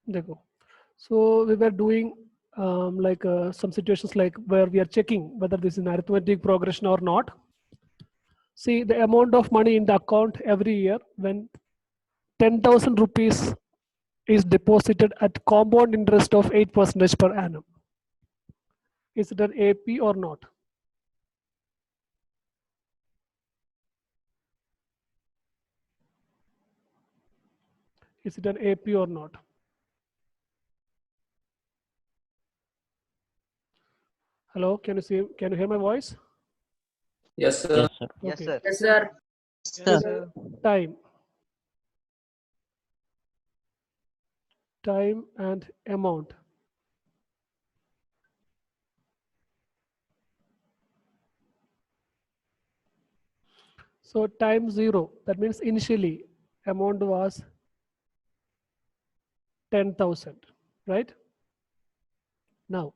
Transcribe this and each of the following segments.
देखो, so we were doing some situations like where we are checking whether this is an arithmetic progression or not. See the amount of money in the account every year when 10,000 rupees is deposited at compound interest of 8% per annum. Is it an AP or not? Is it an AP or not? Hello, can you hear my voice? Yes, sir. Yes, sir. Yes, Okay. sir. Yes, sir. Yes, sir. Time and amount. So time 0, that means initially amount was 10,000, right? Now,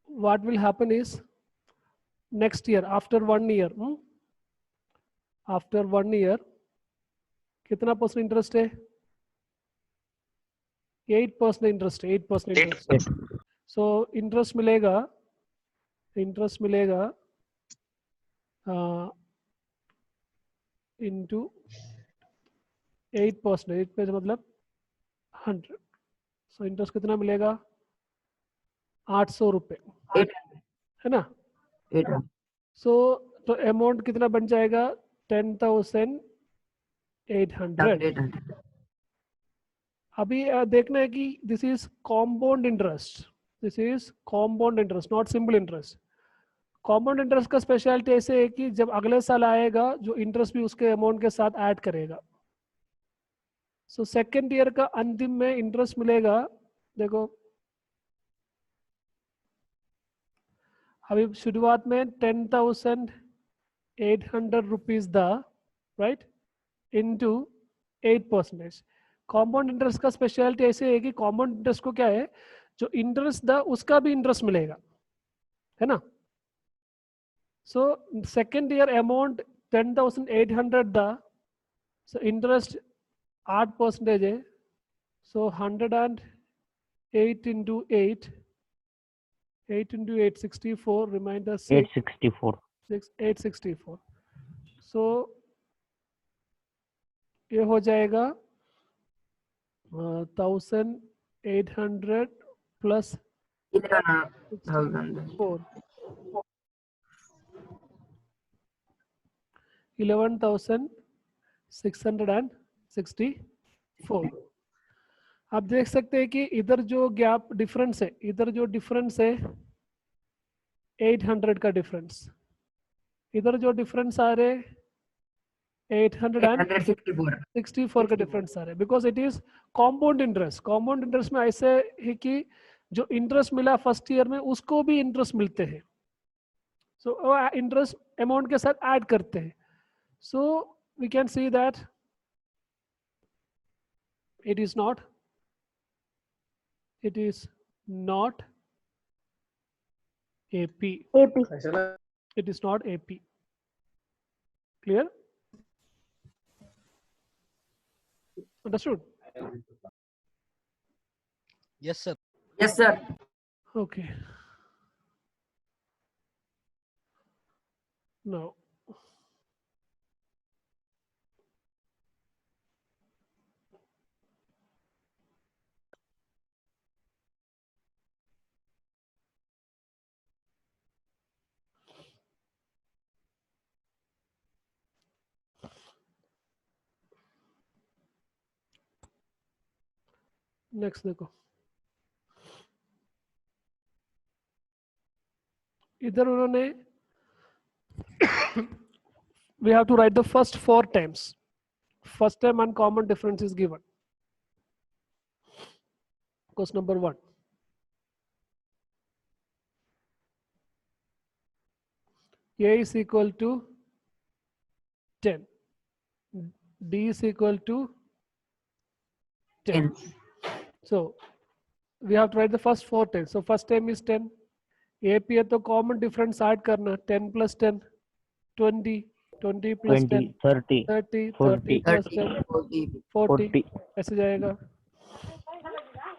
what will happen is next year, after 1 year, after 1 year, कितना % interest है? 8% interest, 8% interest. So interest मिलेगा into 8%, 8 मतलब 100. So interest कितना मिलेगा? 800 रुपए, है ना? 800. So तो अमाउंट कितना बन जाएगा? 10,800. अभी देखना है कि this is compound interest, this is compound interest, not simple interest. Compound interest का स्पेशलिटी ऐसे है कि जब अगले साल आएगा जो इंटरेस्ट भी उसके अमाउंट के साथ ऐड करेगा. सो सेकेंड ईयर का अंतिम में इंटरेस्ट मिलेगा. देखो अभी शुरुआत में 10,800 रुपीज दा, राइट, इनटू 8%. कॉम्पाउंड इंटरेस्ट का स्पेशलिटी ऐसे है कि कॉम्पाउंड इंटरेस्ट को क्या है, जो इंटरेस्ट दा उसका भी इंटरेस्ट मिलेगा, है ना? सो सेकेंड ईयर अमाउंट 10,800 दा, सो इंटरेस्ट 8% है. सो 108 into 8 into 8 64, reminder 864. 864. सो ये हो जाएगा 1,800 प्लस 11,000. 11,664. आप देख सकते हैं कि इधर जो गैप डिफरेंस है, इधर जो डिफरेंस है 800 का डिफरेंस, इधर जो डिफरेंस आ रहे 864 का डिफरेंस आ रहा है, because it is compound interest. Compound interest में ऐसे है कि जो इंटरेस्ट मिला फर्स्ट ईयर में उसको भी इंटरेस्ट मिलते हैं. सो इंटरेस्ट अमाउंट के साथ ऐड करते हैं. So we can see that it is not AP. It is not AP. Clear? Understood? Yes, sir. Yes, sir. Okay. Now, next देखो, इधर उन्होंने we have to write the first 4 times. First time uncommon difference is given. Question number 1. A is equal to 10. D is equal to 10. So we have to write the first 4 times. So first time is 10. AP है तो common difference add करना, 10 plus 10 20, 20 plus 20, 10 30, 30, 40, 30 plus 10 40, 40. ऐसे जाएगा.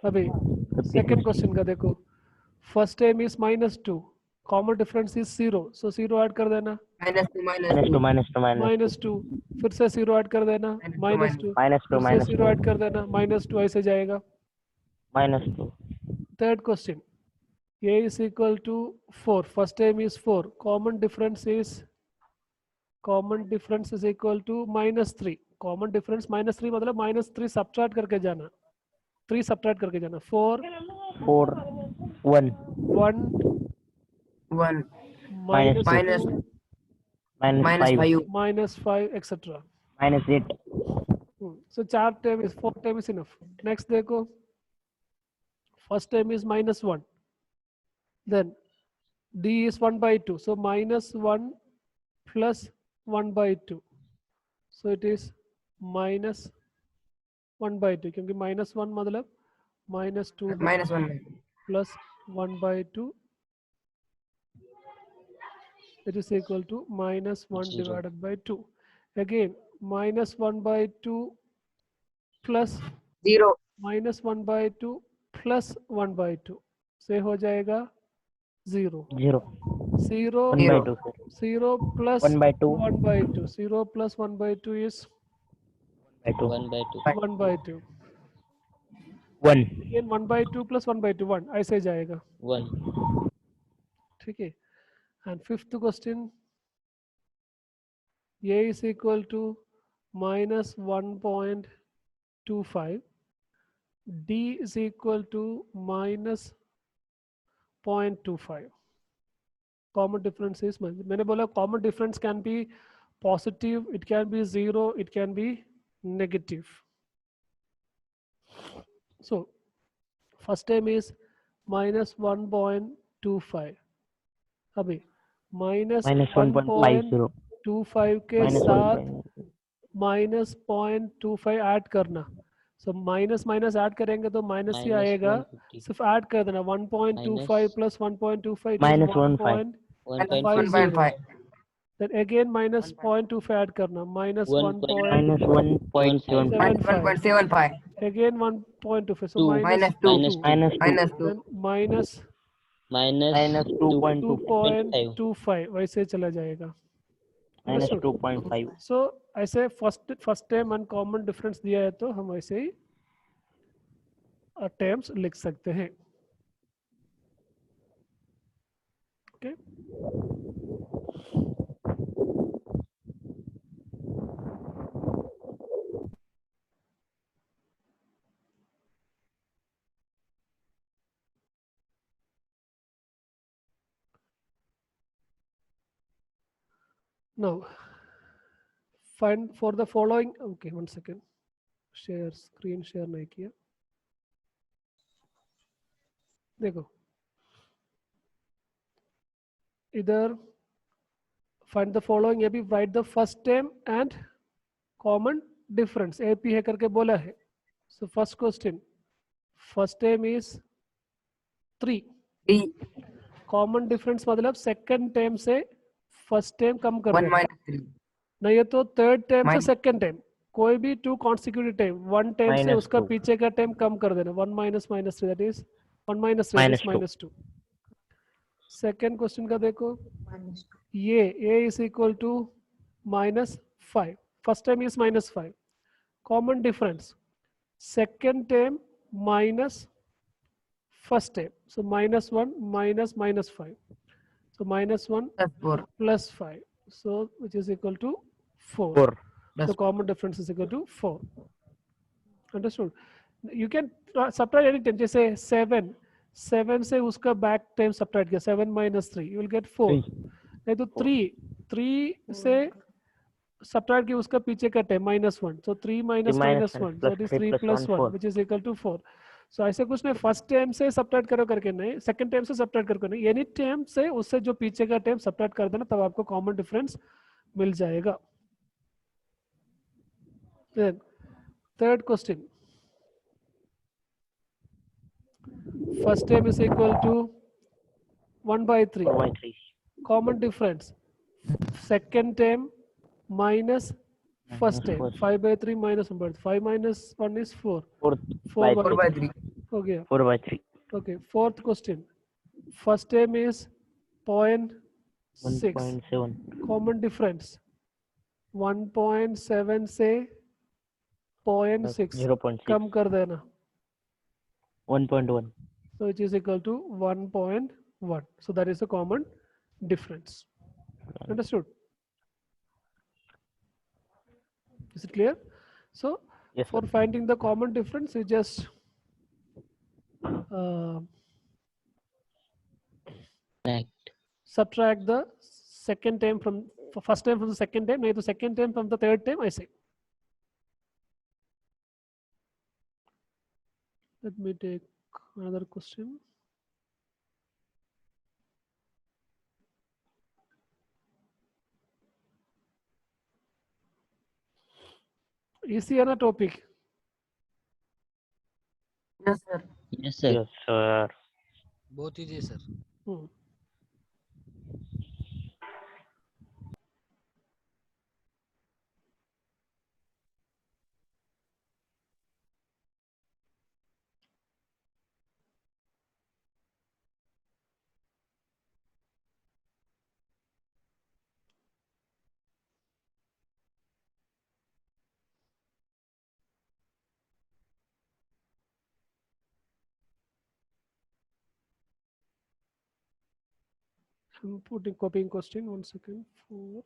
अभी second question का देखो, first time is -2, common difference is 0, so 0 add कर देना, -2, फिर से 0 ऐड कर देना, -2, फिर से 0 ऐड कर देना, -2, ऐसे जाएगा। -2 third question, a is equal to 4, first term is 4, common difference is equal to -3, common difference -3 मतलब -3 सब्ट्रैक्ट करके जाना, 3 सब्ट्रैक्ट करके जाना, 4 4 1 1 1 minus minus 2 -5 -5 etc. -8 So 4 term is 4 term is enough. Next देखो, first term is -1, then d is 1/2, so -1 plus 1/2, so it is -1/2, क्योंकि -1 मतलब -2 -1 plus 1/2, it is equal to -1 divided by 2. Again -1/2 plus 0 -1/2 plus 1/2 से हो जाएगा 0, 0 0 1/2 0 plus 1/2 1/2, 0 plus 1/2 is 1/2 1/2, 1 again 1/2 plus 1/2 1, ऐसे जाएगा, 1 ठीक है। And fifth question, a is equal to -1.25, d is equal to -0.25, common difference is, मैंने बोला common difference can be positive, it can be 0, it can be negative. So first term is -1.25, अभी -1.50 -1.25 के साथ -0.25 add करना, so minus add करेंगे तो minus ही आएगा, सिर्फ ऐड कर देना, 1.25 plus 1.25 it is -1.5 1.5 then again -0.25 add करना, -1.75 1.75 again 1.25, so -2 -2 then -2.25 वैसे चला जाएगा। Understood? -2.5 So ऐसे फर्स्ट टाइम अनकॉमन डिफरेंस दिया है तो हम ऐसे ही टर्म्स लिख सकते हैं। Okay, now find for the following, okay one second, share screen share नहीं किया, देखो इधर find the following, ये भी write the first term and common difference, AP है करके बोला है। So first question, first term is 3, D common difference मतलब second term से first term कम कर 1 देना, -3 नहीं है तो थर्ड टाइम से Minus- सेकंड टाइम, कोई भी 2 कॉन्सिक्यूटिव टाइम, 1 टाइम से -2 उसका पीछे का टाइम कम कर देना, 1 -3 दैट इज 1 -3 इज -2। सेकंड क्वेश्चन का देखो, ये a is equal to -5, first time is -5, common difference second time minus first time, so -1 -5, so -1 +4 plus 5, so which is equal to 4. 4 The common difference is equal to 4. Understood? You can subtract any time, जैसे 7 से उसका back time subtract किया, 7 - 3 you will get 4, नहीं तो 3 से subtract किया उसका पीछे का time -1, so 3 minus -1, so it is 3 plus 1 which is equal to 4. So ऐसे कुछ नहीं, फर्स्ट टाइम से subtract करो करके नहीं, सेकंड टाइम से subtract करके नहीं, एनी टाइम से उससे जो पीछे का टाइम subtract कर देना, तब आपको कॉमन डिफरेंस मिल जाएगा। Then third question, first term is equal to 1/3, 1/3 common difference second term minus first term, 5/3 minus 1/3, 5 minus 1 is 4, 4 4/3, 4/3 हो गया. 4/3. Okay, fourth question. First term is 0.6. 1.7. Common difference 1.7 से 0.6 0.6. कम कर देना. 1.1. So which is equal to 1.1. So that is the common difference. Understood? Is it clear? So Yes, for sir. finding the common difference, you just subtract the second term from first term from the second term, नहीं तो second term from the third term. I say. Let me take another question. Easy है ना topic? Yes, sir. Yes, sir. Yes, sir. बहुत easy है sir. I'm putting copying question. 1 second. 4.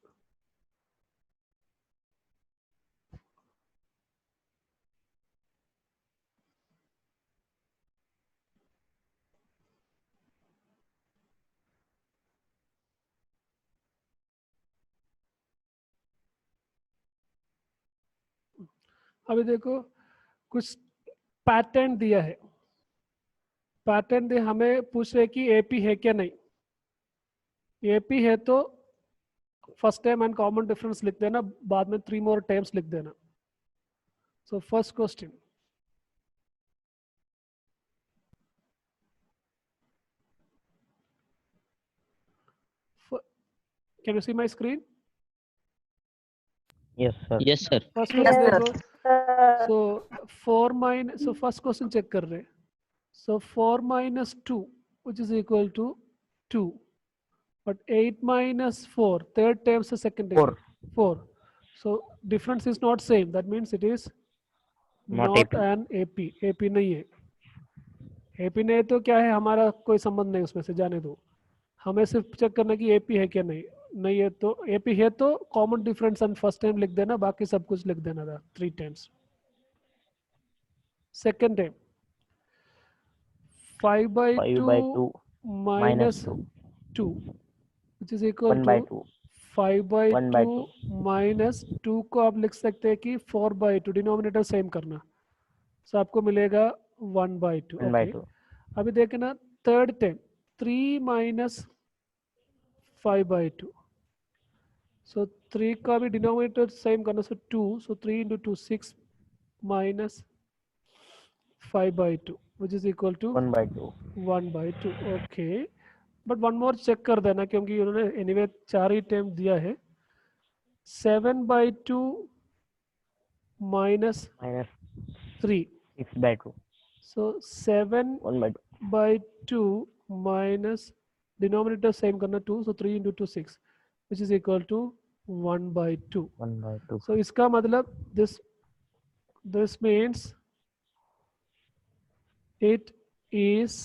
अभी देखो कुछ pattern दिया है. पैटर्न दे हमें पूछ रहे कि एपी है क्या नहीं. एपी है तो first time and common difference लिख देना, बाद में 3 more टाइम्स लिख देना. So first question. Can you see my screen? Yes, sir. Yes sir. First Yes, question sir. देखो. So 4 minus. So first question check कर रहे. So 4 minus 2, which is equal to 2. But 8 minus 4, third term से second term. 4. So difference is not same. That means it is Not AP. an AP. AP नहीं है. AP नहीं है तो क्या है, हमारा कोई संबंध नहीं उसमें से, जाने दो. हमें सिर्फ चेक करना कि AP है क्या नहीं. नहीं है तो AP है तो common difference and first time लिख देना, बाकी सब कुछ लिख देना था 3 times. Second time 5/2 minus 2, which is equal 1/2. to 5/2 1/2. minus 2 को आप लिख सकते हैं कि 4/2. डिनोमिनेटर सेम करना. सो आपको मिलेगा 1/2. 1/2. अभी देखना थर्ड टाइम 3 minus 5/2. सो 3 का भी डिनोमिनेटर सेम करना. सो 2. सो 3 into 2 6 minus 5/2, which is equal to 1/2. 1/2. Okay. But one more check कर देना क्योंकि उन्होंने एनीवे 4 ही टाइम दिया है. 7/2 minus 3. 6/2. So 7 1/2. by 2 minus denominator same करना 2. So 3 into 2 6, which is equal to 1/2. 1/2. So इसका मतलब this means it is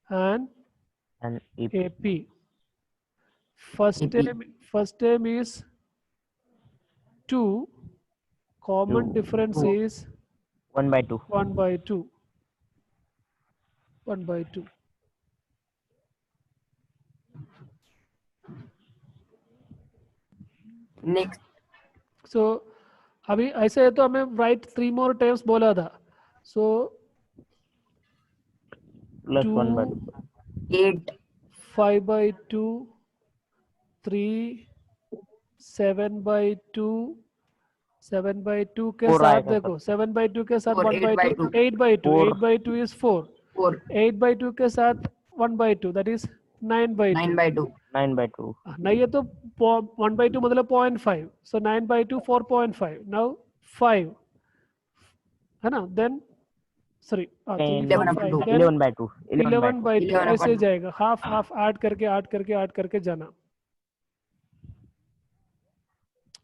an AP. AP. First term is 2. Common 2. difference is 1/2. 1/2. 1/2. Next. So अभी ऐसे है तो हमें write 3 more times बोला था. So Plus 2, 1/2. 8. 5/2, 3, 7/2. 7/2 के 4 साथ आएगा देखो 7/2 के साथ 4, 1/2. 8/2. 8/2. 4. 8/2 is 4. 4. 8/2 के साथ 1/2, that is 9/2. 9/2. 9/2. नहीं है तो 1/2 मतलब 0.5. So 9/2 4.5. Now 5 है ना. Then sorry 3 11 4 by 5 2. then 11 by 2. 11 by 2 11 ऐसे by 2. जाएगा, हाफ हाफ ऐड करके ऐड करके ऐड करके जाना।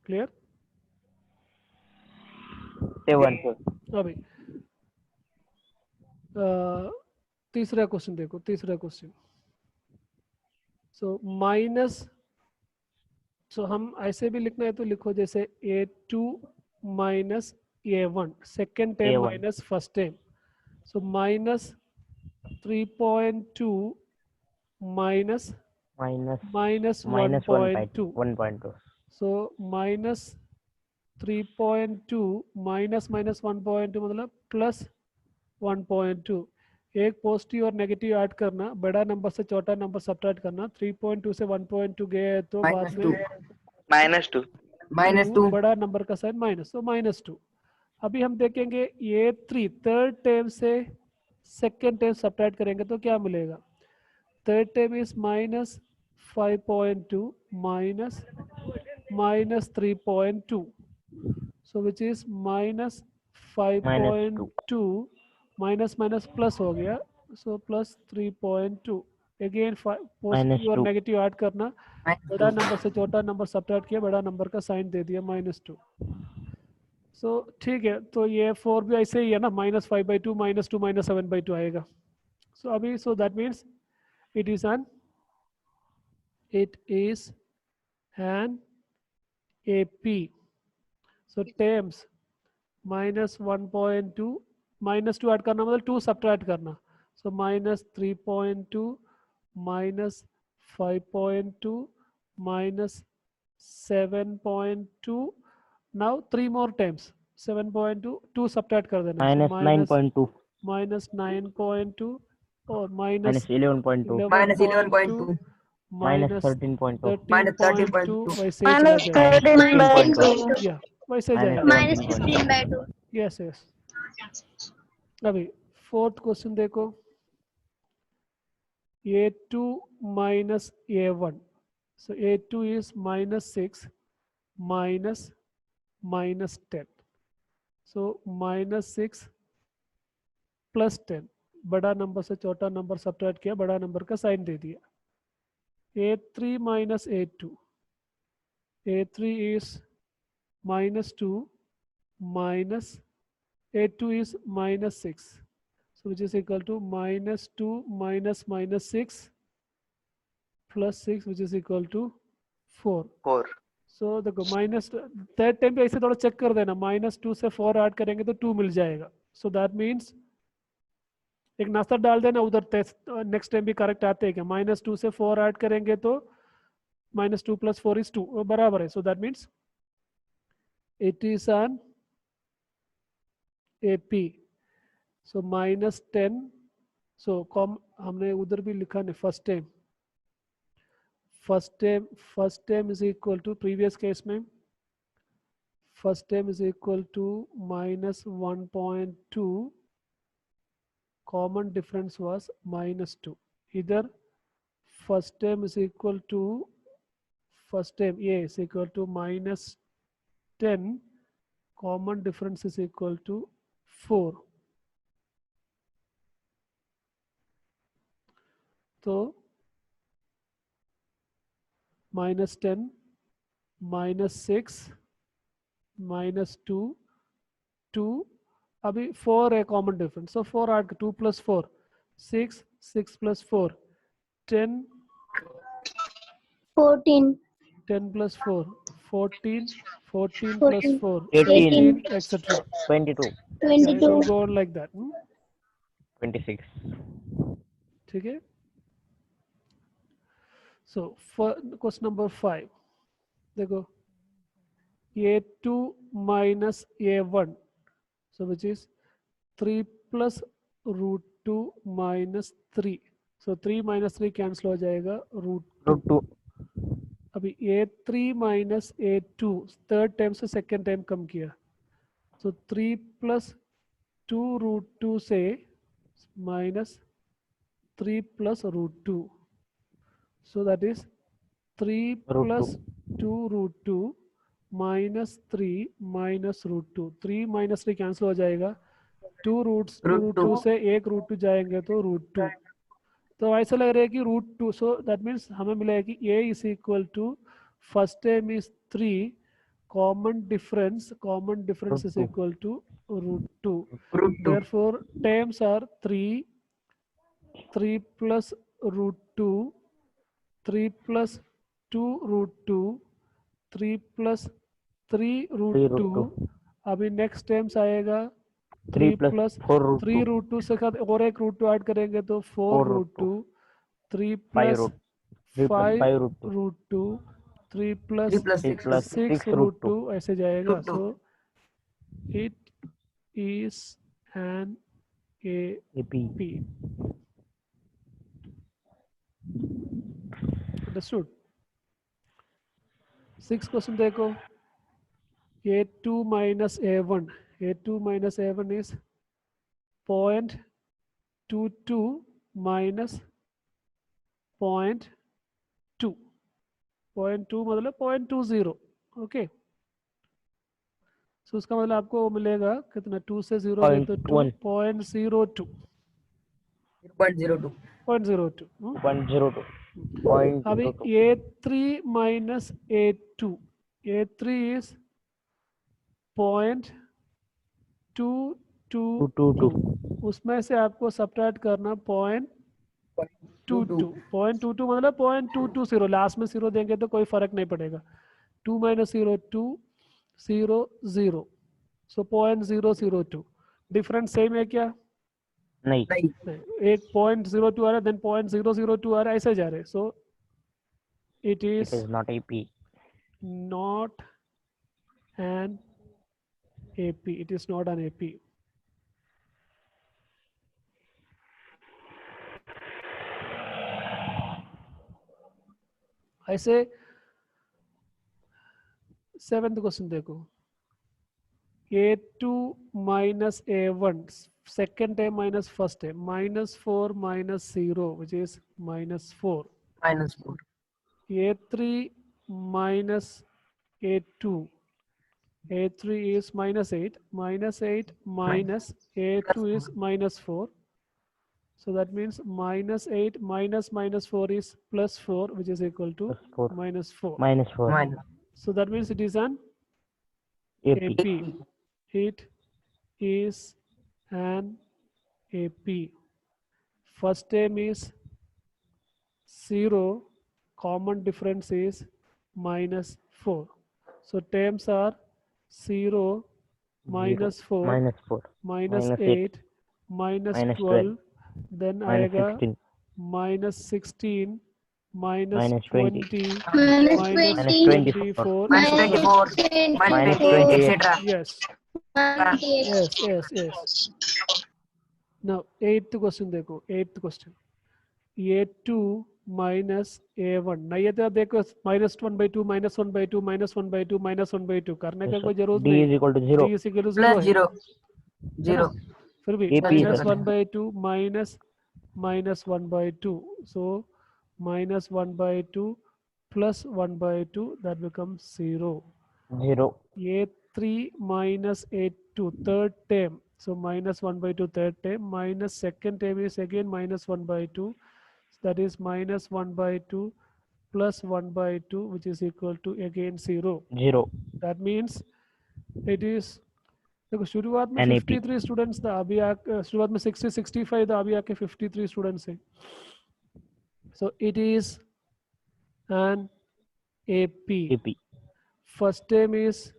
क्लियर? 7. अभी तीसरा क्वेश्चन देखो, तीसरा क्वेश्चन। सो माइनस, सो हम ऐसे भी लिखना है तो लिखो जैसे A2 minus A1 second term A1. Minus first term, so minus 3.2 minus Minus minus minus 1 by 1.2, 1.2. So minus 3.2 minus minus 1.2 मतलब प्लस 1.2। एक पॉजिटिव और नेगेटिव ऐड करना, बड़ा नंबर से छोटा नंबर सब्ट्रैक्ट करना। 3.2 से 1.2 गए हैं तो बाद -2. में -2 -2. बड़ा नंबर का साइन माइनस, तो -2। अभी हम देखेंगे ये 3 थर्ड टर्म से सेकेंड टर्म सब्ट्रैक्ट करेंगे तो क्या मिलेगा। Third term is minus 5.2 minus minus 3.2, so which is minus -2. 5.2 minus minus plus हो गया, सो प्लस 3.2। अगेन पॉजिटिव और -2. नेगेटिव ऐड करना, बड़ा -2. नंबर से छोटा नंबर सब्ट्रैक्ट किया, बड़ा नंबर का साइन दे दिया -2। सो ठीक है, तो ये 4 भी ऐसे ही है ना, -5/2 -2 -7/2 आएगा। सो अभी सो that means it is an AP। So terms -1.2 -2 add करना मतलब 2 सब्ट्रैक्ट करना, सो -3.2 -5.2 -7.2, नाउ 3 more times 7.2, 2 सब्ट्रैक्ट कर देना, Minus 9.2. -9.2 और Minus 11.2. -11.2. Minus 13.2. -13.2 -13.2. वैसे ही चला जाएगा, -15.2. या वैसे Minus जाएगा। 17.2. Yes yes. अभी फोर्थ क्वेश्चन देखो, A2 minus A1, so A2 is -6 minus -10, so -6 plus 10, बड़ा नंबर से छोटा नंबर सब्ट्रैक्ट किया, बड़ा नंबर का साइन दे दिया। A3 minus A2, A3 is -2 minus A2 is -6, so which is equal to -2 minus -6 plus 6, which is equal to 4। 4 सो देखो minus third time पे ऐसे थोड़ा चेक कर देना, -2 से 4 ऐड करेंगे तो 2 मिल जाएगा, सो दैट मीन्स एक नाश्ता डाल देना उधर, नेक्स्ट टाइम भी करेक्ट आते हैं क्या। -2 से 4 ऐड करेंगे तो -2 + 4 is 2 बराबर है, so that means it is an AP। So -10, so कॉम हमने उधर भी लिखा नहीं first time, first time is equal to previous case में first time is equal to -1.2, common difference was -2, either first term is equal to first term A is equal to -10, common difference is equal to 4, तो -10 -6 -2 2, अभी 4 है common difference, so 4 add 2 + 4 6 6 + 4 10 14 10 + 4 14 14 + 4 18. 18 etc. 22. Yeah, it 22 will go on like that। 26. ठीक है। So question number 5 देखो, A2 minus A1, so which is 3 plus √2 minus 3, so 3 minus 3 cancel हो जाएगा √2। √2. अभी A3 minus A2 third time से second time कम किया, so 3 plus 2 √2 से minus 3 plus √2, so that is 3 plus 2 √2 minus 3 minus √2, 3 minus 3 cancel हो जाएगा, 2 root Root 2 2. से एक रूट 2 जाएंगे तो रूट 2, तो ऐसा लग रहा है कि रूट 2, सो दैट मीन्स हमें मिलेगा कि a is equal to first term is 3, common difference is two. Equal to root 2. Root 2. therefore terms are 3 plus root 2, 3 plus 2 root 2, 3 plus 3 root 3 root 2. 2. अभी नेक्स्ट टर्म्स आएगा 3 3 plus plus 4 root 3 2. Root 2 से साथ और एक root 2 add करेंगे तो 4 4 root root 2, 3 5 plus root 3 plus 5 5 root 2. Root 2, 3 3 plus plus 3 6 plus 6 6 root root 2. 2 ऐसे जाएगा. Root 2. So it is an AP. AP. Understood? 6 question देखो. A2 minus A1. A2 minus A1 is 0.22 minus 0.2. 0.2 मतलब 0.20. Okay, सो उसका मतलब आपको वो मिलेगा कितना, 2 से 0 गए तो 2.02. 0.02. 0.02. 0.02. अभी 0.02. A3 minus A2. A3 is 0.222. 222. उसमें से आपको सब्ट्रैक्ट करना 0.22. 0.22 मतलब 0.220. लास्ट में 0 देंगे तो कोई फर्क नहीं पड़ेगा. 2 minus 0 2 0 0. सो 0.002. डिफरेंस सेम है क्या? नहीं. नहीं. नहीं, एक 0.02 आ रहा है, देन 0.002 आ रहा है, ऐसे जा रहे. So it It is is not AP. not an AP. It is not an AP. ऐसे 7th क्वेश्चन देखो. A2 minus A1, second term minus first term, -4 minus 0, which is -4. -4. A3 minus A2. A3 is -8. -8 minus A2 is -4. So that means -8 minus -4 is +4, which is equal to +4. -4. -4. Minus. So that means it is an AP. AP. It is an AP. First term is 0. Common difference is -4. So terms are 0, -4, -4. -8, -12. Then आएगा -16. -16, -20, -20. -24. -24. -28, etc. Yes, yes. Now 8th question देखो. 8th question. A2 minus A1. नहीं है तो देखो -1/2, -1/2, -1/2, -1/2 करने का कोई जरूरत D नहीं. is equal to 0. D is equal to 0 Plus है. 0. है ना? 0. फिर भी AP is -1/2 minus -1/2. So -1/2 plus 1/2, that becomes 0. 0. A3 minus A2, third term. So -1/2 third term, minus second term is again -1/2. That is -1/2 plus 1/2, which is equal to again 0. 0. That means it is, देखो शुरुआत में NAP. 53 students था, अभी शुरुआत में 60 65 था, अभी आके 53 स्टूडेंट्स हैं. So it is an AP. AP. First term is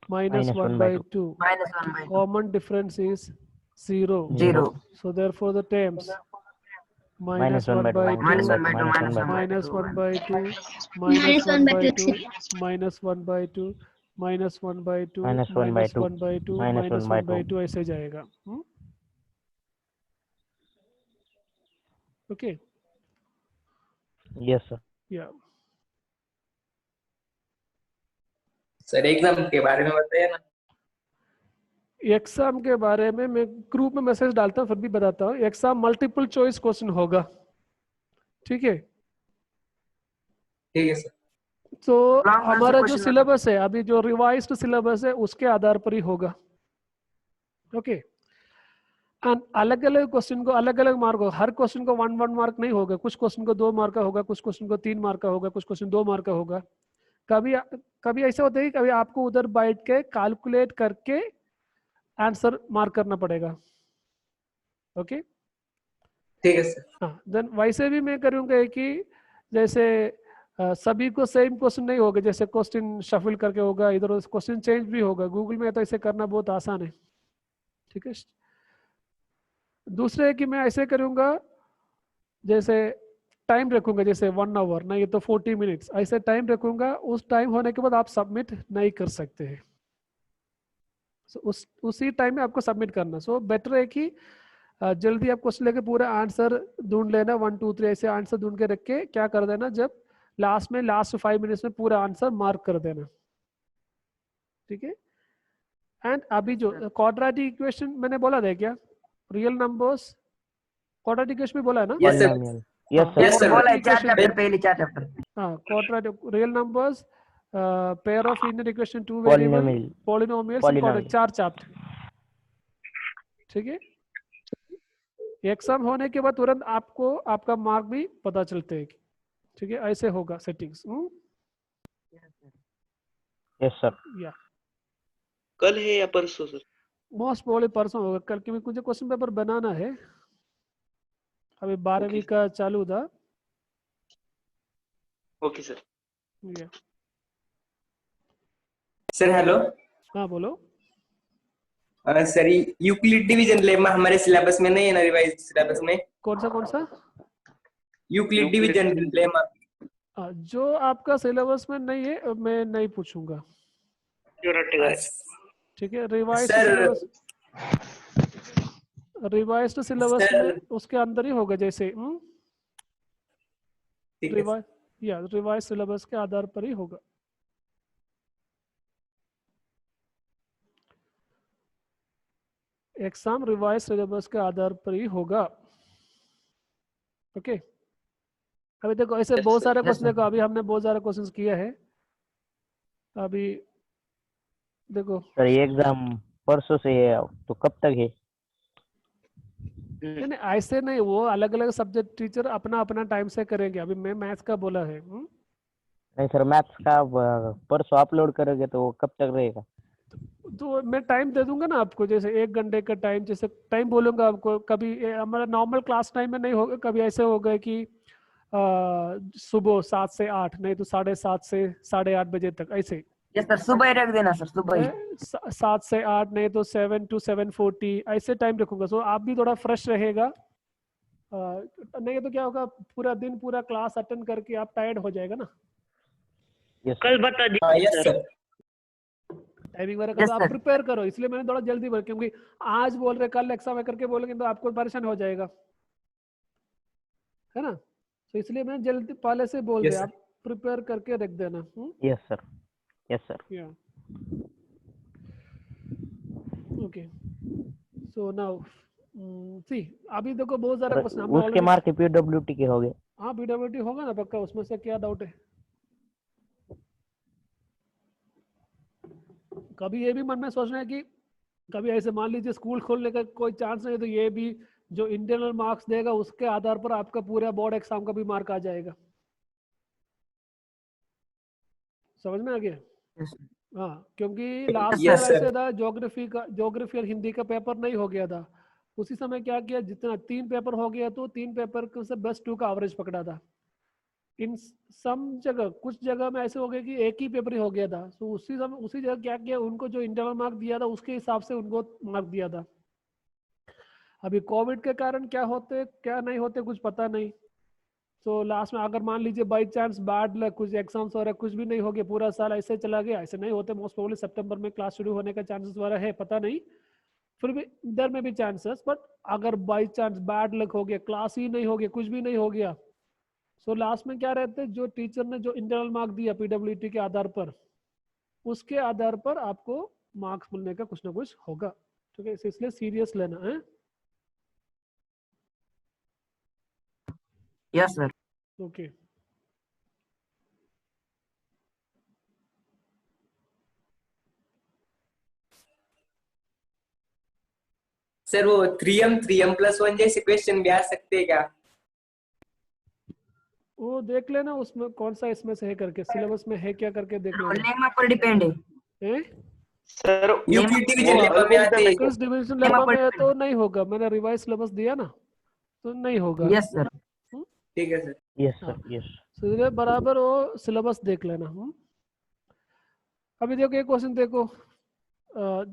-1/2. -1/2. Common difference is 0. 0. So therefore the terms -1/2. -1/2, -1/2. -1/2, -1/2, -1/2, -1/2, -1/2, -1/2 ऐसे जाएगा. Okay, Yes, sir. या सर एग्जाम के बारे में बताइए ना. एग्जाम के बारे में मैं ग्रुप में मैसेज डालता हूँ, फिर भी बताता हूँ. एग्जाम मल्टीपल चॉइस क्वेश्चन होगा, ठीक है. ठीक है सर. तो Long answer हमारा जो question सिलेबस है, अभी जो रिवाइज्ड सिलेबस है, उसके आधार पर ही होगा. ओके। एंड अलग अलग क्वेश्चन को अलग अलग मार्क होगा, हर क्वेश्चन को 1 मार्क नहीं होगा, कुछ क्वेश्चन को 2 मार्क का होगा, कुछ क्वेश्चन को 3 मार्क का होगा, कुछ क्वेश्चन 2 मार्क का होगा। कभी कभी ऐसा होता है कि कभी आपको उधर बैठ के कैलकुलेट करके आंसर मार्क करना पड़ेगा। ओके ठीक है सर। हाँ, देन वैसे भी मैं करूँगा कि जैसे सभी को सेम क्वेश्चन नहीं होगा, जैसे क्वेश्चन शफल करके होगा, इधर उधर क्वेश्चन चेंज भी होगा। गूगल में तो ऐसे करना बहुत आसान है। ठीक है। दूसरे है कि मैं ऐसे करूँगा, जैसे टाइम रखूंगा, जैसे 1 आवर नहीं तो 40 मिनट्स, ऐसे टाइम रखूंगा। उस टाइम होने के बाद आप सबमिट नहीं कर सकते हैं। उसी टाइम में आपको सबमिट करना। सो बेटर है कि जल्दी आप क्वेश्चन लेके पूरा आंसर ढूंढ लेना, 1 2 3 ऐसे आंसर ढूंढ के रख के क्या कर देना, जब लास्ट 5 मिनट्स में पूरा आंसर मार्क कर देना। ठीक है। एंड अभी जो क्वाड्रेटिक इक्वेशन मैंने बोला था क्या, रियल नंबर्स क्वाड्रेटिक इक्वेशन में बोला है ना? Yes sir. पॉलिनोमियल। यस हाँ, सर। Yes sir. बोला है 4 equation चैप्टर पहले 4 चैप्टर। हाँ, quadratic real numbers, pair of linear equation, 2 variable, polynomial. Polynomials and quadratic, 4 chapter. ठीक है। एग्जाम होने के बाद तुरंत आपको आपका मार्क भी पता चलते हैं। ठीक है, ऐसे होगा सेटिंग्स। Yes sir. या कल है या परसों सर? मोस्ट प्रोबेबली परसों होगा, कल की मुझे क्वेश्चन पेपर बनाना है। अभी 12वीं का चालू था। Okay sir. या सर हेलो। हाँ बोलो। सर यूक्लिड डिवीजन लेमा हमारे सिलेबस में नहीं है ना, रिवाइज सिलेबस में? कौन सा? Euclid division lemma. जो आपका सिलेबस में नहीं है मैं नहीं पूछूंगा। ठीक है। सर रिवाइज्ड सिलेबस सर में उसके अंदर ही होगा, जैसे ठीक है। रिवाइज सिलेबस के आधार पर ही होगा। एग्जाम रिवाइज सिलेबस के आधार पर ही होगा। ओके। अभी देखो ऐसे Yes, बहुत sir. सारे Yes, क्वेश्चन, sir. देखो अभी हमने बहुत सारे क्वेश्चंस किए हैं। अभी देखो सर ये एग्जाम परसों से है तो कब तक है? नहीं ऐसे नहीं, वो अलग अलग सब्जेक्ट टीचर अपना अपना टाइम से करेंगे। अभी मैं मैथ्स का बोला है। नहीं सर, मैथ्स का परसों अपलोड करोगे तो वो कब तक रहेगा? तो मैं टाइम दे दूंगा ना आपको, जैसे 1 घंटे का टाइम, जैसे टाइम बोलूंगा आपको। कभी हमारा नॉर्मल क्लास टाइम में नहीं होगा, कभी ऐसे होगा कि सुबह 7 से 8, नहीं तो 7:30 से 8:30 बजे तक, ऐसे यस सर, सुबह ही रख देना सर, सुबह ही। 7 से 8 नहीं तो 7 to 7:40 ऐसे टाइम रखूंगा। सो आप भी थोड़ा फ्रेश रहेगा। नहीं तो क्या होगा, पूरा दिन पूरा क्लास अटेंड करके आप टायर्ड हो जाएगा ना। यस कल बता हाँ दीजिए यस सर। सर। टाइमिंग वगैरह का Yes, तो आप sir. प्रिपेयर करो, इसलिए मैंने थोड़ा जल्दी बोला, क्योंकि आज बोल रहे कल एग्जाम है करके बोलेंगे तो आपको परेशान हो जाएगा, है ना। तो इसलिए मैंने जल्दी पहले से बोल यस दिया, सर। आप प्रिपेयर करके रख देना। Yes sir. Yes sir. या ओके। सो नाउ सी, अभी देखो बहुत सारा क्वेश्चन हमने उसके ऑलरेडी। मार्क पीडब्ल्यूटी के हो गए। हाँ पीडब्ल्यूडी होगा ना पक्का, उसमें से क्या डाउट है। कभी ये भी मन में सोचना है कि कभी ऐसे मान लीजिए स्कूल खोलने का कोई चांस नहीं है, तो ये भी जो इंटरनल मार्क्स देगा उसके आधार पर आपका पूरा बोर्ड एग्जाम का भी मार्क आ जाएगा। समझ में आ गया। Yes, sir. हाँ, क्योंकि लास्ट Yes, ईयर sir. ऐसे था, ज्योग्राफी और हिंदी का पेपर नहीं हो गया था। उसी समय क्या किया, जितना 3 पेपर हो गया तो 3 पेपर से बस 2 का एवरेज पकड़ा था। इन सम जगह, कुछ जगह में ऐसे हो गया कि एक ही पेपर ही हो गया था। तो उसी समय उसी जगह क्या किया, उनको जो इंटरनल मार्क दिया था उसके हिसाब से उनको मार्क दिया था। अभी कोविड के कारण क्या होते क्या नहीं होते कुछ पता नहीं। तो लास्ट में अगर मान लीजिए बाई चांस बैड लक कुछ एग्जाम्स वगैरह कुछ भी नहीं हो गया, पूरा साल ऐसे चला गया, ऐसे नहीं होते। मोस्ट प्रोबेबली सितंबर में क्लास शुरू होने का चांसेस वगैरह है, पता नहीं, फिर भी इधर में भी चांसेस। बट अगर बाई चांस बैड लक हो गया, क्लास ही नहीं हो गया, कुछ भी नहीं हो गया, सो लास्ट में क्या रहते, जो टीचर ने जो इंटरनल मार्क दिया पीडब्ल्यूडी के आधार पर, उसके आधार पर आपको मार्क्स मिलने का कुछ ना कुछ होगा। ठीक है, इसलिए सीरियस लेना है। Yes, sir. ओके। सर वो 3m+1 जैसे क्वेश्चन भी आ सकते हैं क्या? वो देख लेना उसमें कौन सा इसमें से है करके, सिलेबस में है क्या करके देख लेना। लेमा पर डिपेंड है। हैं? सर यूक्लिड डिवीजन लेमा में आते हैं। किस डिवीजन लेमा में है तो नहीं होगा, मैंने रिवाइज सिलेबस दिया ना, तो नहीं होगा। Yes sir. ठीक है सर। यस हाँ। Sir yes. सीधे बराबर वो सिलेबस देख लेना। अभी देखो ये क्वेश्चन देखो,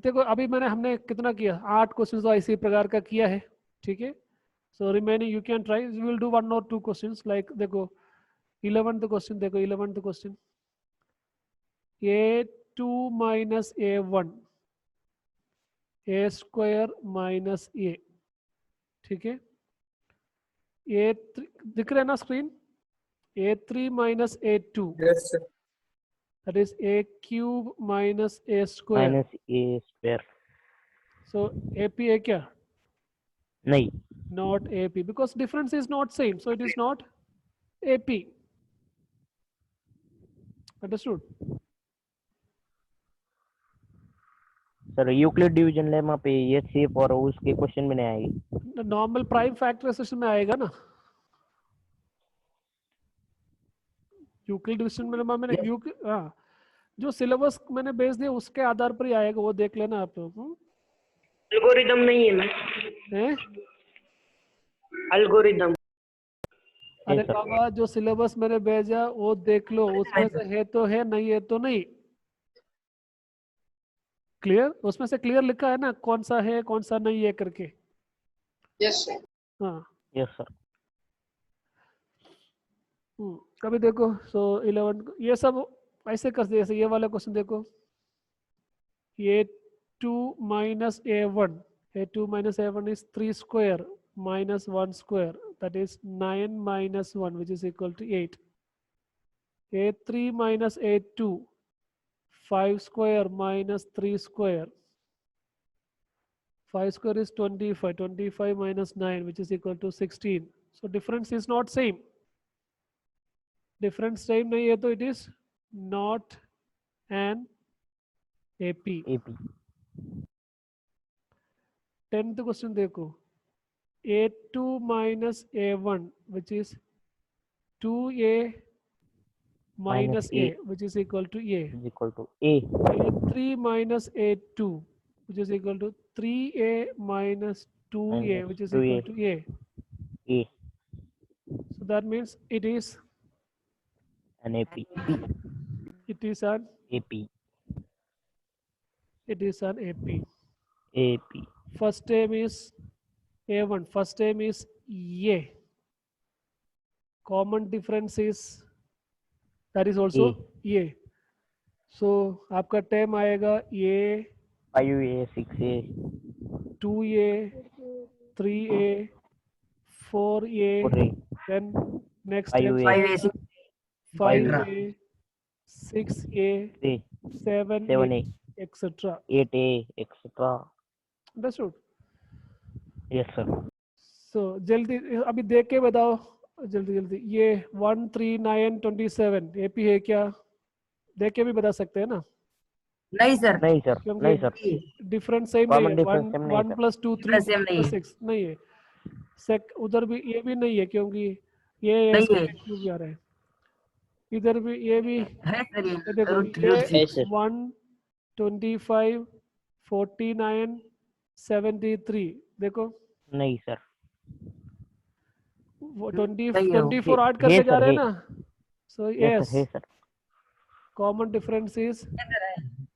देखो अभी हमने कितना किया, 8 क्वेश्चन तो इसी प्रकार का किया है, ठीक है। So remaining you can try, we will do 1 और 2 क्वेश्चंस लाइक देखो 11th क्वेश्चन, देखो 11th question, a2 minus a1 a square minus a, ठीक है। a3 दिख रहा है ना screen, a3 minus a2 yes sir. that is a cube minus a square, minus A square. so ap है क्या? नहीं। Not ap because difference is not same, so it is not ap. Understood? Sir Euclid division lemma पे HCF और उसके question में नहीं आएगी। Normal prime factorisation में आएगा ना, यूक्लिड डिवीजन में मैंने हाँ, जो सिलेबस मैंने भेज दिया उसके आधार पर ही आएगा, वो देख लेना आप लोग। एल्गोरिदम नहीं है ना, हैं? एल्गोरिदम। अरे सर। बाबा जो सिलेबस मैंने भेजा वो देख लो, उसमें से है तो है, नहीं है तो नहीं। क्लियर? उसमें से क्लियर लिखा है ना कौन सा है कौन सा नहीं है करके। Yes sir. हाँ। Yes sir. अभी देखो सो 11 ये सब ऐसे कर दिए, जैसे ये वाला क्वेश्चन देखो, ये 2 minus a1 is 3 square minus 1 square, that is 9 minus 1 which is equal to 8. a3 minus a2 5 square minus 3 square, 5 square is 25 minus 9 which is equal to 16. So difference is not same, difference same nahi hai, to it is not an AP. AP 10th question देखो, a2 minus a1 which is 2a minus a which is equal to a, is equal to A। a3 minus a2 which is equal to 3a minus 2a which is equal to a. A So that means it is and AP it is an AP AP. AP First term is a1, first term is a, common difference is that is also a. So आपका term आएगा a 5A 6A 2a 3a 4a 4A then next term 5A 5a 6a 6A 7a 7A etc. 8A etc. Understood? Yes sir। So जल्दी अभी देख के बताओ, जल्दी जल्दी, ये 1 3 9 27 AP है क्या? देख के भी बता सकते हैं ना, नहीं सर। नहीं सर क्योंकि नहीं सर डिफरेंस सेम नहीं Common है, difference same नहीं 1 सर। plus 2 3 Difference same नहीं 4 है। 6 नहीं है। सेक उधर भी ये भी नहीं है क्योंकि ये नहीं है। क्यों भी आ रहा है, इधर भी ये भी है सर ये देखो रूट ये है सर। 1 25 49 73 देखो नहीं सर। वो 20 नहीं है वो। 24 ऐड करके जा सर, रहे हैं है। ना, सो Yes यस sir है सर। कॉमन डिफरेंस इज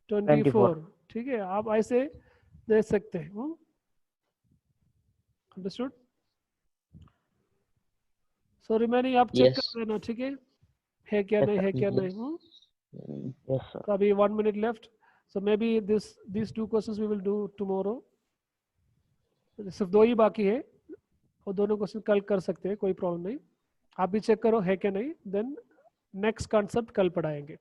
24, ठीक है, आप ऐसे दे सकते हैं। अंडरस्टूड? सो रिमेनिंग आप चेक Yes. कर लेना, ठीक है क्या Yes, नहीं sir. है क्या Yes. नहीं। Yes sir। So अभी 1 minute left, so maybe these 2 questions we will do tomorrow. सिर्फ 2 ही बाकी है और दोनों क्वेश्चन कल कर सकते हैं, कोई प्रॉब्लम नहीं। आप भी चेक करो है क्या नहीं, देन नेक्स्ट कॉन्सेप्ट कल पढ़ाएंगे।